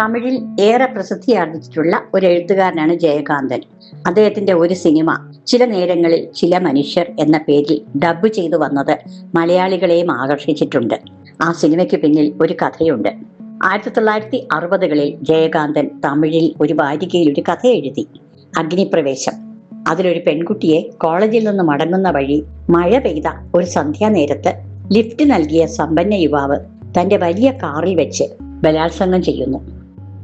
തമിഴിൽ ഏറെ പ്രസിദ്ധിയാർജിച്ചിട്ടുള്ള ഒരു എഴുത്തുകാരനാണ് ജയകാന്തൻ. അദ്ദേഹത്തിന്റെ ഒരു സിനിമ ചില നേരങ്ങളിൽ ചില മനുഷ്യർ എന്ന പേരിൽ ഡബ് ചെയ്തു വന്നത് മലയാളികളെയും ആകർഷിച്ചിട്ടുണ്ട്. ആ സിനിമയ്ക്ക് പിന്നിൽ ഒരു കഥയുണ്ട്. 1960കളിൽ ജയകാന്തൻ തമിഴിൽ ഒരു വാരികയിൽ ഒരു കഥ എഴുതി, അഗ്നിപ്രവേശം. അതിലൊരു പെൺകുട്ടിയെ കോളേജിൽ നിന്ന് മടങ്ങുന്ന വഴി മഴ പെയ്ത ഒരു സന്ധ്യാനേരത്ത് ലിഫ്റ്റ് നൽകിയ സമ്പന്ന യുവാവ് തന്റെ വലിയ കാറിൽ വെച്ച് ബലാത്സംഗം ചെയ്യുന്നു.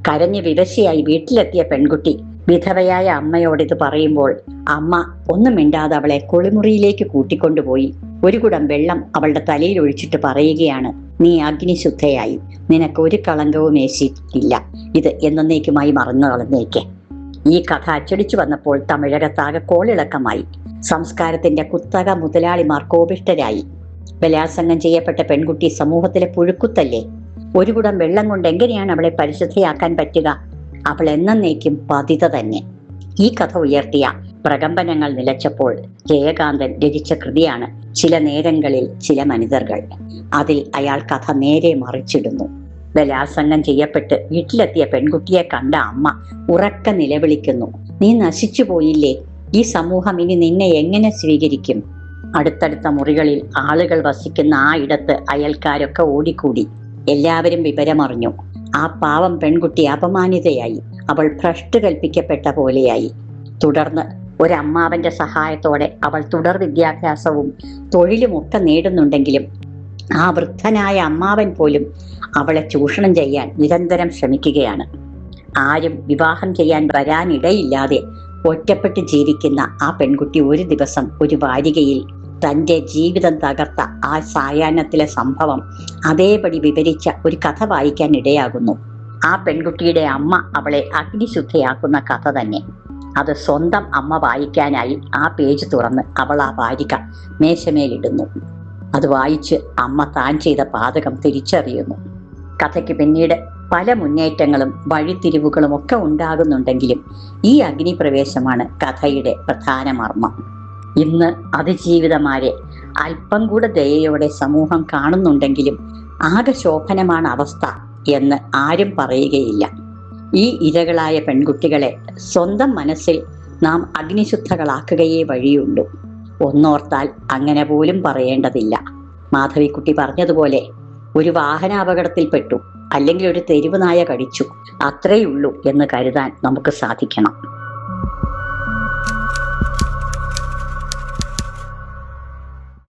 കരഞ്ഞ് വിവശയായി വീട്ടിലെത്തിയ പെൺകുട്ടി വിധവയായ അമ്മയോട് ഇത് പറയുമ്പോൾ അമ്മ ഒന്നും മിണ്ടാതെ അവളെ കുളിമുറിയിലേക്ക് കൂട്ടിക്കൊണ്ടുപോയി ഒരു കുടം വെള്ളം അവളുടെ തലയിൽ ഒഴിച്ചിട്ട് പറയുകയാണ്, നീ അഗ്നിശുദ്ധയായി, നിനക്ക് ഒരു കളങ്കവും ഏശിയിട്ടില്ല, ഇത് എന്നേക്കുമായി മറന്നു കളഞ്ഞേക്ക്. ഈ കഥ അച്ചടിച്ചു വന്നപ്പോൾ തമിഴകത്താകെ കോളിളക്കമായി. സംസ്കാരത്തിന്റെ കുത്തക മുതലാളിമാർ കോപിഷ്ഠരായി. ബലാത്സംഗം ചെയ്യപ്പെട്ട പെൺകുട്ടി സമൂഹത്തിലെ പുഴുക്കുത്തല്ലേ, ഒരു കുടം വെള്ളം കൊണ്ട് എങ്ങനെയാണ് അവളെ പരിശുദ്ധയാക്കാൻ പറ്റുക? അവൾ എന്നേക്കും പതിത തന്നെ. ഈ കഥ ഉയർത്തിയ പ്രകമ്പനങ്ങൾ നിലച്ചപ്പോൾ ജയകാന്തൻ രചിച്ച കൃതിയാണ് ചില നേരങ്ങളിൽ ചില മനിതர்கள். അതിൽ അയാൾ കഥ നേരെ മറിച്ചിടുന്നു. ബലാത്സംഗം ചെയ്യപ്പെട്ട് വീട്ടിലെത്തിയ പെൺകുട്ടിയെ കണ്ട അമ്മ ഉറക്കെ നിലവിളിക്കുന്നു, നീ നശിച്ചു പോയില്ലേ, ഈ സമൂഹം ഇനി നിന്നെ എങ്ങനെ സ്വീകരിക്കും? അടുത്തടുത്ത മുറികളിൽ ആളുകൾ വസിക്കുന്ന ആ ഇടത്ത് അയൽക്കാരൊക്കെ ഓടിക്കൂടി. എല്ലാവരും വിവരമറിഞ്ഞു. ആ പാവം പെൺകുട്ടി അപമാനിതയായി, അവൾ ഭ്രഷ്ട് കൽപ്പിക്കപ്പെട്ട പോലെയായി. തുടർന്ന് ഒരമ്മാവന്റെ സഹായത്തോടെ അവൾ തുടർ വിദ്യാഭ്യാസവും തൊഴിലും ഒക്കെ നേടുന്നുണ്ടെങ്കിലും ആ വൃദ്ധനായ അമ്മാവൻ പോലും അവളെ ചൂഷണം ചെയ്യാൻ നിരന്തരം ശ്രമിക്കുകയാണ്. ആരും വിവാഹം ചെയ്യാൻ വരാനിടയില്ലാതെ ഒറ്റപ്പെട്ട് ജീവിക്കുന്ന ആ പെൺകുട്ടി ഒരു ദിവസം ഒരു വാരികയിൽ തൻ്റെ ജീവിതം തകർത്ത ആ സായാഹ്നത്തിലെ സംഭവം അതേപടി വിവരിച്ച ഒരു കഥ വായിക്കാൻ ഇടയാകുന്നു. ആ പെൺകുട്ടിയുടെ അമ്മ അവളെ അഗ്നിശുദ്ധയാക്കുന്ന കഥ തന്നെ. അത് സ്വന്തം അമ്മ വായിക്കാനായി ആ പേജ് തുറന്ന് അവൾ ആ വാരിക മേശമേലിടുന്നു. അത് വായിച്ച് അമ്മ താൻ ചെയ്ത പാതകം തിരിച്ചറിയുന്നു. കഥയ്ക്ക് പിന്നീട് പല മുന്നേറ്റങ്ങളും വഴിത്തിരിവുകളും ഒക്കെ ഉണ്ടാകുന്നുണ്ടെങ്കിലും ഈ അഗ്നിപ്രവേശമാണ് കഥയുടെ പ്രധാന മർമ്മം. ഇന്ന് അതിജീവിതമാരെ അല്പം കൂടെ ദയയോടെ സമൂഹം കാണുന്നുണ്ടെങ്കിലും ആകെ ശോഭനമാണ് അവസ്ഥ എന്ന് ആരും പറയുകയില്ല. ഈ ഇരകളായ പെൺകുട്ടികളെ സ്വന്തം മനസ്സിൽ നാം അഗ്നിശുദ്ധകളാക്കുകയേ വഴിയുള്ളൂ. ഒന്നോർത്താൽ അങ്ങനെ പോലും പറയേണ്ടതില്ല. മാധവിക്കുട്ടി പറഞ്ഞതുപോലെ ഒരു വാഹനാപകടത്തിൽപ്പെട്ടു, അല്ലെങ്കിൽ ഒരു തെരുവ് നായ കടിച്ചു, അത്രയുള്ളൂ എന്ന് കരുതാൻ നമുക്ക് സാധിക്കണം.